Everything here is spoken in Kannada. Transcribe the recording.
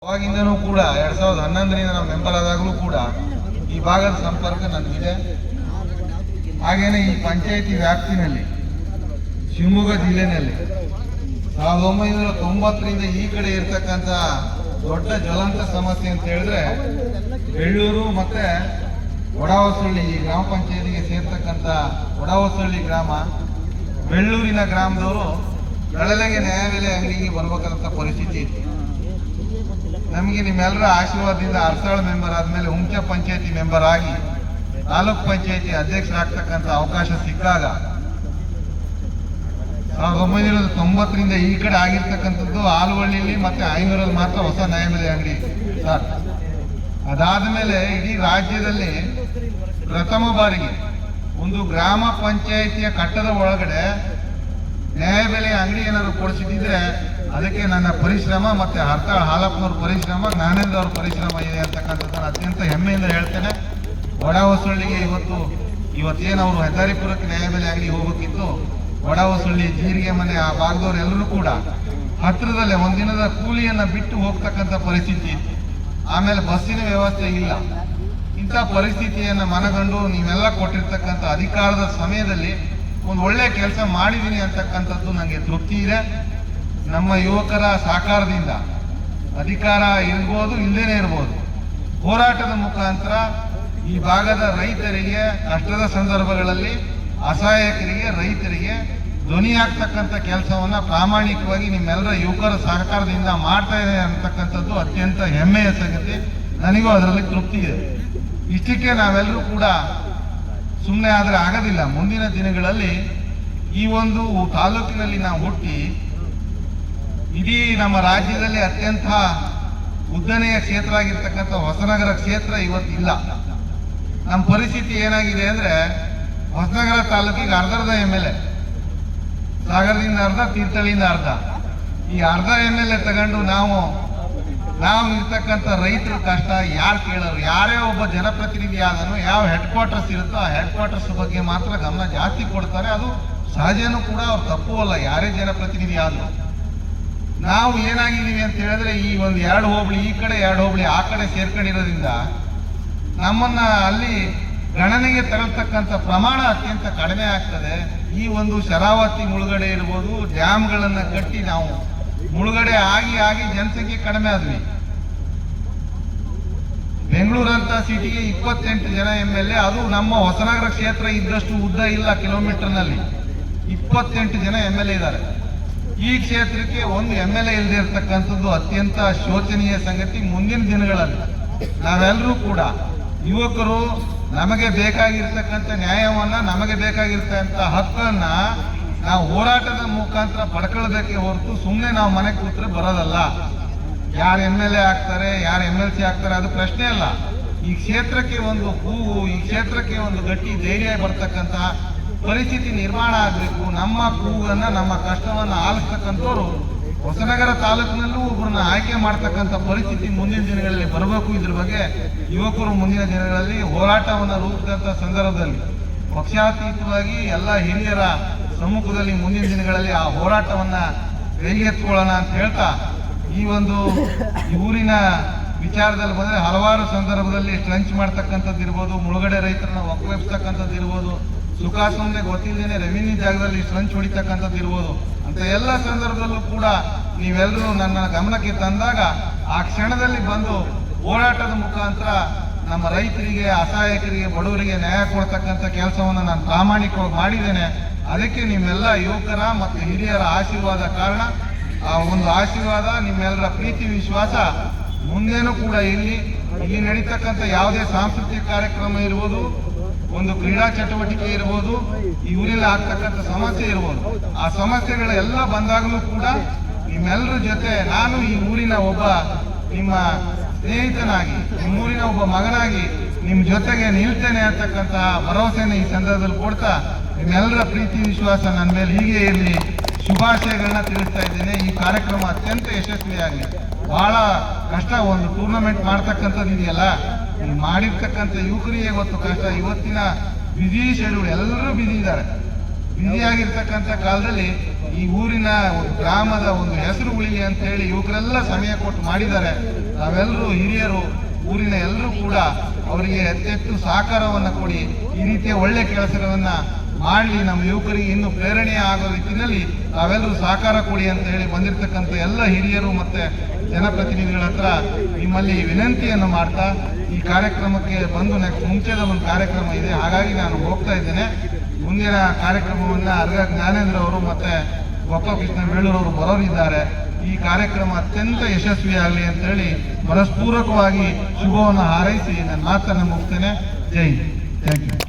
ಅವಾಗಿಂದನೂ ಕೂಡ 2011ರಿಂದ ನಾವು ಮೆಂಬರ್ ಆದಾಗಲೂ ಕೂಡ ಈ ಭಾಗದ ಸಂಪರ್ಕ ನನಗಿದೆ. ಹಾಗೇನೆ ಈ ಪಂಚಾಯಿತಿ ವ್ಯಾಪ್ತಿನಲ್ಲಿ ಶಿವಮೊಗ್ಗ ಜಿಲ್ಲೆಯಲ್ಲಿ 1990ರಿಂದ ಈ ಕಡೆ ಇರ್ತಕ್ಕಂಥ ದೊಡ್ಡ ಜ್ವಲಂತ ಸಮಸ್ಯೆ ಅಂತ ಹೇಳಿದ್ರೆ ಬೆಳ್ಳೂರು ಮತ್ತೆ ಒಡಹೊಸಳ್ಳಿ ಈ ಗ್ರಾಮ ಪಂಚಾಯತಿಗೆ ಸೇರ್ತಕ್ಕಂಥ ಒಡಹೊಸಳ್ಳಿ ಗ್ರಾಮ, ಬೆಳ್ಳೂರಿನ ಗ್ರಾಮದವರು ಬೆಳಲೆಗೆ ನ್ಯಾಯಬೆಲೆ ಅಂಗಡಿಗೆ ಬರ್ಬೇಕಾದಂಥ ಪರಿಸ್ಥಿತಿ ಇತ್ತು. ನಮಗೆ ನಿಮ್ಮೆಲ್ಲರ ಆಶೀರ್ವಾದದಿಂದ ಅರಸಾಳ ಮೆಂಬರ್ ಆದಮೇಲೆ ಹುಂಚ ಪಂಚಾಯತಿ ಮೆಂಬರ್ ಆಗಿ ತಾಲೂಕ್ ಪಂಚಾಯತಿ ಅಧ್ಯಕ್ಷರಾಗ್ತಕ್ಕಂಥ ಅವಕಾಶ ಸಿಕ್ಕಾಗ 1990ರಿಂದ ಈ ಕಡೆ ಆಗಿರ್ತಕ್ಕಂಥದ್ದು ಆಲುವಳ್ಳಿಲಿ ಮತ್ತೆ ಐನೂರಲ್ಲಿ ಮಾತ್ರ ಹೊಸ ನ್ಯಾಯಬೆಲೆ ಅಂಗಡಿ ಸರ್. ಅದಾದ ಮೇಲೆ ಇಡೀ ರಾಜ್ಯದಲ್ಲಿ ಪ್ರಥಮ ಬಾರಿಗೆ ಒಂದು ಗ್ರಾಮ ಪಂಚಾಯಿತಿಯ ಕಟ್ಟದ ಒಳಗಡೆ ನ್ಯಾಯಬೆಲೆ ಅಂಗಡಿ ಏನಾದ್ರು ಕೊಡಿಸಿದ್ರೆ ಅದಕ್ಕೆ ನನ್ನ ಪರಿಶ್ರಮ ಮತ್ತೆ ಹರ್ತಾಳ್ ಹಾಲಪ್ಪನವ್ರ ಪರಿಶ್ರಮ, ಜ್ಞಾನೇಂದ್ರ ಅವ್ರ ಪರಿಶ್ರಮ ಇದೆ ಅಂತಕ್ಕಂಥದ್ದನ್ನು ಅತ್ಯಂತ ಹೆಮ್ಮೆಯಿಂದ ಹೇಳ್ತೇನೆ. ಒಡಹೊಸಳ್ಳಿಗೆ ಇವತ್ತೇನು ಅವರು ಹೆದ್ದಾರಿಪುರಕ್ಕೆ ನ್ಯಾಯಬೆಲೆ ಅಂಗಡಿ ಹೋಗೋಕ್ಕಿತ್ತು, ಒಡಹೊಸಳ್ಳಿ ಜೀರಿಗೆ ಮನೆ ಆ ಭಾಗದವ್ರು ಎಲ್ಲರೂ ಕೂಡ ಹತ್ತಿರದಲ್ಲೇ ಒಂದಿನದ ಕೂಲಿಯನ್ನ ಬಿಟ್ಟು ಹೋಗ್ತಕ್ಕಂಥ ಪರಿಸ್ಥಿತಿ ಇತ್ತು. ಆಮೇಲೆ ಬಸ್ಸಿನ ವ್ಯವಸ್ಥೆ ಇಲ್ಲ. ಇಂಥ ಪರಿಸ್ಥಿತಿಯನ್ನು ಮನಗಂಡು ನೀವೆಲ್ಲ ಕೊಟ್ಟಿರ್ತಕ್ಕಂಥ ಅಧಿಕಾರದ ಸಮಯದಲ್ಲಿ ಒಂದು ಒಳ್ಳೆ ಕೆಲಸ ಮಾಡಿದ್ದೀನಿ ಅಂತಕ್ಕಂಥದ್ದು ನನಗೆ ತೃಪ್ತಿ ಇದೆ. ನಮ್ಮ ಯುವಕರ ಸಹಕಾರದಿಂದ ಅಧಿಕಾರ ಇರ್ಬೋದು, ಇಲ್ಲದೇನೆ ಇರ್ಬೋದು, ಹೋರಾಟದ ಮುಖಾಂತರ ಈ ಭಾಗದ ರೈತರಿಗೆ ಕಷ್ಟದ ಸಂದರ್ಭಗಳಲ್ಲಿ ಅಸಹಾಯಕರಿಗೆ ರೈತರಿಗೆ ಧ್ವನಿಯಾಗ್ತಕ್ಕಂಥ ಕೆಲಸವನ್ನ ಪ್ರಾಮಾಣಿಕವಾಗಿ ನಿಮ್ಮೆಲ್ಲರ ಯುವಕರ ಸಹಕಾರದಿಂದ ಮಾಡ್ತಾ ಇದೆ ಅಂತಕ್ಕಂಥದ್ದು ಅತ್ಯಂತ ಹೆಮ್ಮೆಯ ಸಂಗತಿ. ನನಗೂ ಅದರಲ್ಲಿ ತೃಪ್ತಿ ಇದೆ. ಇಷ್ಟಕ್ಕೆ ನಾವೆಲ್ಲರೂ ಕೂಡ ಸುಮ್ಮನೆ ಆದರೆ ಆಗೋದಿಲ್ಲ. ಮುಂದಿನ ದಿನಗಳಲ್ಲಿ ಈ ಒಂದು ತಾಲೂಕಿನಲ್ಲಿ ನಾವು ಹುಟ್ಟಿ ಇಡೀ ನಮ್ಮ ರಾಜ್ಯದಲ್ಲಿ ಅತ್ಯಂತ ಉದ್ದನೆಯ ಕ್ಷೇತ್ರ ಆಗಿರ್ತಕ್ಕಂಥ ಹೊಸನಗರ ಕ್ಷೇತ್ರ ಇವತ್ತಿಲ್ಲ. ನಮ್ಮ ಪರಿಸ್ಥಿತಿ ಏನಾಗಿದೆ ಅಂದ್ರೆ ಹೊಸನಗರ ತಾಲೂಕಿಗೆ ಅರ್ಧದ MLA, ಸಾಗರದಿಂದ ಅರ್ಧ, ತೀರ್ಥಹಳ್ಳಿಯಿಂದ ಅರ್ಧ. ಈ ಅರ್ಧ MLA ತಗೊಂಡು ನಾವು ಇರ್ತಕ್ಕಂಥ ರೈತರ ಕಷ್ಟ ಯಾರು ಕೇಳೋರು? ಯಾರೇ ಒಬ್ಬ ಜನಪ್ರತಿನಿಧಿ ಆದನು ಯಾವ ಹೆಡ್ ಕ್ವಾರ್ಟರ್ಸ್ ಇರುತ್ತೋ ಆ ಹೆಡ್ ಕ್ವಾರ್ಟರ್ಸ್ ಬಗ್ಗೆ ಮಾತ್ರ ಗಮನ ಜಾಸ್ತಿ ಕೊಡ್ತಾರೆ. ಅದು ಸಹಜನೂ ಕೂಡ, ಅವ್ರು ತಪ್ಪು ಅಲ್ಲ, ಯಾರೇ ಜನಪ್ರತಿನಿಧಿ ಆದ್ರು. ನಾವು ಏನಾಗಿದ್ದೀವಿ ಅಂತ ಹೇಳಿದ್ರೆ ಈ ಒಂದು 2 ಹೋಬಳಿ ಈ ಕಡೆ 2 ಹೋಬಳಿ ಆ ಕಡೆ ಸೇರ್ಕೊಂಡಿರೋದ್ರಿಂದ ನಮ್ಮನ್ನ ಅಲ್ಲಿ ಗಣನೆಗೆ ತಗೊಳ್ತಕ್ಕಂಥ ಪ್ರಮಾಣ ಅತ್ಯಂತ ಕಡಿಮೆ ಆಗ್ತದೆ. ಈ ಒಂದು ಶರಾವತಿ ಮುಳುಗಡೆ ಇರ್ಬೋದು, ಡ್ಯಾಮ್ಗಳನ್ನ ಕಟ್ಟಿ ನಾವು ಮುಳುಗಡೆ ಆಗಿ ಜನಸಂಖ್ಯೆ ಕಡಿಮೆ ಆದ್ವಿ. ಬೆಂಗಳೂರಂತ ಸಿಟಿಗೆ 28 ಜನ MLA, ಅದು ನಮ್ಮ ಹೊಸನಗರ ಕ್ಷೇತ್ರ ಇದ್ದಷ್ಟು ಉದ್ದ ಇಲ್ಲ ಕಿಲೋಮೀಟರ್ನಲ್ಲಿ. 28 ಜನ MLA ಇದ್ದಾರೆ. ಈ ಕ್ಷೇತ್ರಕ್ಕೆ ಒಂದು MLA ಇಲ್ಲದೆ ಇರತಕ್ಕಂಥದ್ದು ಅತ್ಯಂತ ಶೋಚನೀಯ ಸಂಗತಿ. ಮುಂದಿನ ದಿನಗಳಲ್ಲಿ ನಾವೆಲ್ಲರೂ ಕೂಡ ಯುವಕರು ನಮಗೆ ಬೇಕಾಗಿರ್ತಕ್ಕಂಥ ನ್ಯಾಯವನ್ನ, ನಮಗೆ ಬೇಕಾಗಿರ್ತಕ್ಕಂಥ ಹಕ್ಕನ್ನ ನಾವು ಹೋರಾಟದ ಮುಖಾಂತರ ಪಡ್ಕೊಳ್ಬೇಕೇ ಹೊರತು ಸುಮ್ಮನೆ ನಾವು ಮನೆ ಕೂತ್ರೆ ಬರೋದಲ್ಲ. ಯಾರು MLA ಆಗ್ತಾರೆ, ಯಾರು MLC ಆಗ್ತಾರೆ ಅದು ಪ್ರಶ್ನೆ ಅಲ್ಲ. ಈ ಕ್ಷೇತ್ರಕ್ಕೆ ಒಂದು ಕೂಗು, ಈ ಕ್ಷೇತ್ರಕ್ಕೆ ಒಂದು ಗಟ್ಟಿ ಧೈರ್ಯ ಬರ್ತಕ್ಕಂಥ ಪರಿಸ್ಥಿತಿ ನಿರ್ಮಾಣ ಆಗಬೇಕು. ನಮ್ಮ ಕೂಗನ್ನ, ನಮ್ಮ ಕಷ್ಟವನ್ನ ಆಲಿಸ್ತಕ್ಕಂಥವ್ರು ಹೊಸನಗರ ತಾಲೂಕಿನಲ್ಲೂ ಒಬ್ಬರನ್ನ ಆಯ್ಕೆ ಮಾಡ್ತಕ್ಕಂಥ ಪರಿಸ್ಥಿತಿ ಮುಂದಿನ ದಿನಗಳಲ್ಲಿ ಬರಬೇಕು. ಇದ್ರ ಬಗ್ಗೆ ಯುವಕರು ಮುಂದಿನ ದಿನಗಳಲ್ಲಿ ಹೋರಾಟವನ್ನು ರೂಪಿಸಿದಂಥ ಸಂದರ್ಭದಲ್ಲಿ ಪಕ್ಷಾತೀತವಾಗಿ ಎಲ್ಲ ಹಿರಿಯರ ಸಮ್ಮುಖದಲ್ಲಿ ಮುಂದಿನ ದಿನಗಳಲ್ಲಿ ಆ ಹೋರಾಟವನ್ನ ಕೈಗೆತ್ತಿಕೊಳ್ಳೋಣ ಅಂತ ಹೇಳ್ತಾ, ಈ ಒಂದು ಊರಿನ ವಿಚಾರದಲ್ಲಿ ಬಂದರೆ ಹಲವಾರು ಸಂದರ್ಭದಲ್ಲಿ ಸ್ಟ್ರಂಚ್ ಮಾಡ್ತಕ್ಕಂಥದ್ದು ಇರ್ಬೋದು, ಮುಳುಗಡೆ ರೈತರನ್ನ ಒಕ್ಕಲೆಬ್ಸ್ತಕ್ಕಂಥದ್ದು ಇರ್ಬೋದು, ಸುಖ ಸುಮ್ಮನೆ ಗೊತ್ತಿಲ್ಲದೇನೆ ರೆವಿನ್ಯೂ ಜಾಗದಲ್ಲಿ ಸ್ಟ್ರಂಚ್ ಹೊಡಿತಕ್ಕಂಥದ್ದು ಇರ್ಬೋದು, ಅಂತ ಎಲ್ಲ ಸಂದರ್ಭದಲ್ಲೂ ಕೂಡ ನೀವೆಲ್ಲರೂ ನನ್ನ ಗಮನಕ್ಕೆ ತಂದಾಗ ಆ ಕ್ಷಣದಲ್ಲಿ ಬಂದು ಹೋರಾಟದ ಮುಖಾಂತರ ನಮ್ಮ ರೈತರಿಗೆ, ಅಸಹಾಯಕರಿಗೆ, ಬಡವರಿಗೆ ನ್ಯಾಯ ಕೊಡ್ತಕ್ಕಂಥ ಕೆಲಸವನ್ನು ನಾನು ಪ್ರಾಮಾಣಿಕವಾಗಿ ಮಾಡಿದ್ದೇನೆ. ಅದಕ್ಕೆ ನಿಮ್ಮೆಲ್ಲ ಯುವಕರ ಮತ್ತು ಹಿರಿಯರ ಆಶೀರ್ವಾದ ಕಾರಣ. ಆ ಒಂದು ಆಶೀರ್ವಾದ, ನಿಮ್ಮೆಲ್ಲರ ಪ್ರೀತಿ ವಿಶ್ವಾಸ ಮುಂದೇನೂ ಕೂಡ ಇಲ್ಲಿ ನಡೀತಕ್ಕಂಥ ಯಾವುದೇ ಸಾಂಸ್ಕೃತಿಕ ಕಾರ್ಯಕ್ರಮ ಇರ್ಬೋದು, ಒಂದು ಕ್ರೀಡಾ ಚಟುವಟಿಕೆ ಇರ್ಬೋದು, ಈ ಊರಲ್ಲಿ ಆಗ್ತಕ್ಕಂಥ ಸಮಸ್ಯೆ ಇರ್ಬೋದು, ಆ ಸಮಸ್ಯೆಗಳೆಲ್ಲ ಬಂದಾಗಲೂ ಕೂಡ ನಿಮ್ಮೆಲ್ಲರ ಜೊತೆ ನಾನು ಈ ಊರಿನ ಒಬ್ಬ ನಿಮ್ಮ ಸ್ನೇಹಿತನಾಗಿ, ನಿಮ್ಮೂರಿನ ಒಬ್ಬ ಮಗನಾಗಿ ನಿಮ್ಮ ಜೊತೆಗೆ ನಿಲ್ತೇನೆ ಅಂತಕ್ಕಂತಹ ಭರವಸೆಯನ್ನು ಈ ಸಂದರ್ಭದಲ್ಲಿ ಕೊಡ್ತಾ, ನಿಮ್ಮೆಲ್ಲರ ಪ್ರೀತಿ ವಿಶ್ವಾಸ ನನ್ನ ಮೇಲೆ ಹೀಗೆ ಇರಲಿ, ಶುಭಾಶಯಗಳನ್ನ ತಿಳಿಸ್ತಾ ಇದ್ದೇನೆ. ಈ ಕಾರ್ಯಕ್ರಮ ಅತ್ಯಂತ ಯಶಸ್ವಿಯಾಗಲಿ. ಬಹಳ ಕಷ್ಟ, ಒಂದು ಟೂರ್ನಮೆಂಟ್ ಮಾಡ್ತಕ್ಕಂಥದ್ದು ಇದೆಯಲ್ಲ, ನೀವು ಮಾಡಿರ್ತಕ್ಕಂಥ ಯುವಕರಿಗೆ ಗೊತ್ತು ಕಷ್ಟ. ಇವತ್ತಿನ ಬಿಸಿ ಶೆಡ್ಯೂಲ್, ಎಲ್ಲರೂ ಬಿಸಿ ಇದ್ದಾರೆ. ಬಿಸಿಯಾಗಿರ್ತಕ್ಕಂಥ ಕಾಲದಲ್ಲಿ ಈ ಊರಿನ ಗ್ರಾಮದ ಒಂದು ಹೆಸರು ಉಳಿಲಿ ಅಂತ ಹೇಳಿ ಯುವಕರೆಲ್ಲ ಸಮಯ ಕೊಟ್ಟು ಮಾಡಿದ್ದಾರೆ. ನಾವೆಲ್ಲರೂ ಹಿರಿಯರು, ಊರಿನ ಎಲ್ಲರೂ ಕೂಡ ಅವರಿಗೆ ಹೆಚ್ಚೆಚ್ಚು ಸಹಕಾರವನ್ನು ಕೊಡಿ. ಈ ರೀತಿಯ ಒಳ್ಳೆ ಕೆಲಸಗಳನ್ನ ಮಾಡಲಿ, ನಮ್ಮ ಯುವಕರಿಗೆ ಇನ್ನು ಪ್ರೇರಣೆ ಆಗೋ ರೀತಿಯಲ್ಲಿ ತಾವೆಲ್ಲರೂ ಸಹಕಾರ ಕೊಡಿ ಅಂತ ಹೇಳಿ ಬಂದಿರತಕ್ಕಂಥ ಎಲ್ಲ ಹಿರಿಯರು ಮತ್ತೆ ಜನಪ್ರತಿನಿಧಿಗಳ ಹತ್ರ ನಿಮ್ಮಲ್ಲಿ ವಿನಂತಿಯನ್ನು ಮಾಡ್ತಾ ಈ ಕಾರ್ಯಕ್ರಮಕ್ಕೆ ಬಂದು ಮುಂಚೆದ ಒಂದು ಕಾರ್ಯಕ್ರಮ ಇದೆ, ಹಾಗಾಗಿ ನಾನು ಹೋಗ್ತಾ ಇದ್ದೇನೆ. ಮುಂದಿನ ಕಾರ್ಯಕ್ರಮವನ್ನು ಅರ್ಗ ಜ್ಞಾನೇಂದ್ರ ಅವರು ಮತ್ತೆ ಗೋಪಾಲಕೃಷ್ಣ ಬೇಳೂರವರು ಬರೋರಿದ್ದಾರೆ. ಈ ಕಾರ್ಯಕ್ರಮ ಅತ್ಯಂತ ಯಶಸ್ವಿಯಾಗಲಿ ಅಂತ ಹೇಳಿ ಮನಸ್ಪೂರ್ವಕವಾಗಿ ಶುಭವನ್ನು ಹಾರೈಸಿ ನನ್ನ ಮಾತನ್ನು ಮುಗಿಸ್ತೇನೆ. ಜೈ ಹಿಂದ್. Thank you.